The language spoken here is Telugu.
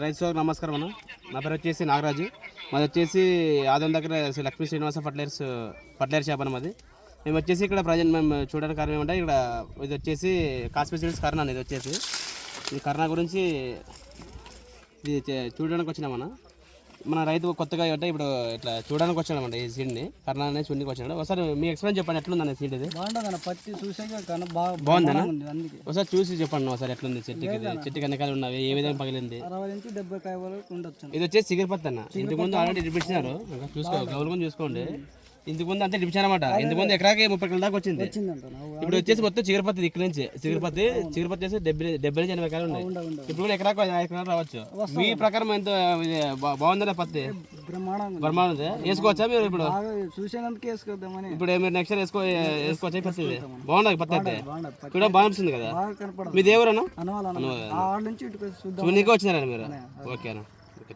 రైతు సోదరులకు నమస్కారం అన్న. నా పేరు వచ్చేసి నాగరాజు. మాది వచ్చేసి ఆదం దగ్గర లక్ష్మీ శ్రీనివాస ఫర్టిలైజర్ షాప్ అన్న మాది. మేము వచ్చేసి ఇక్కడ ప్రజెంట్ మేము చూడడానికి కారణం ఏమంటే ఇక్కడ ఇది వచ్చేసి కాస్మెటిక్ సీడ్స్ కర్ణ ఇది వచ్చేసి ఈ కర్ణ గురించి ఇది చూడడానికి వచ్చినామన్న. మన రైతు కొత్తగా అంటే ఇప్పుడు ఇట్లా చూడడానికి వచ్చాడమంట ఈ సీడ్ని కర్ణ అనేది చూడడానికి వచ్చాడు. ఒకసారి మీ ఎక్స్ప్లెయిన్ చెప్పండి ఎట్లుంది సీడ్ ఇది. బాగుంటుంది పత్తి చూసాక బాగుందన్న ఒకసారి చూసి చెప్పండి ఒకసారి ఎట్లుంది చెట్టుకి ఎన్ని కాయలు ఉన్నవి ఏ విధంగా పగిలింది. 60 నుంచి 70 కాయ వరకు ఉండొచ్చు. ఇది వచ్చేసి సిగర్పత్తి అన్న. ఇంతకు ముందు ఆల్రెడీ డిపిచ్చినారు చూసుకో గౌరవం ముందు చూసుకోండి. ఇంతకు ముందు అంతే డిపించారన్నమాట. ఇంతకు ముందు ఎకరాకి 30 కిలో దాకా వచ్చింది. ఇప్పుడు వచ్చేసి మొత్తం చిగురుపత్తి ఇక్కడ నుంచి చిగురుపత్తి వచ్చేసి 70 నుంచి 80 కాయలు ఉన్నాయి. ఇప్పుడు కూడా ఎకరాకు 5 ఎకరాలు రావచ్చు. మీ ప్రకారం ఎంత బాగుందా పత్తి? బ్రహ్మాండం వేసుకోవచ్చా మీరు? ఇప్పుడు చూసేందుకు వేసుకోద్దామని ఇప్పుడు మీరు నెక్స్ట్ ఇయర్ వేసుకోవచ్చా పత్తి? బాగుండదు పత్తి అయితే కూడా బాగా అనిపిస్తుంది కదా. మీ దేవురన్నా చూడనీకే వచ్చినారా మీరు? ఓకేనా. ఓకే.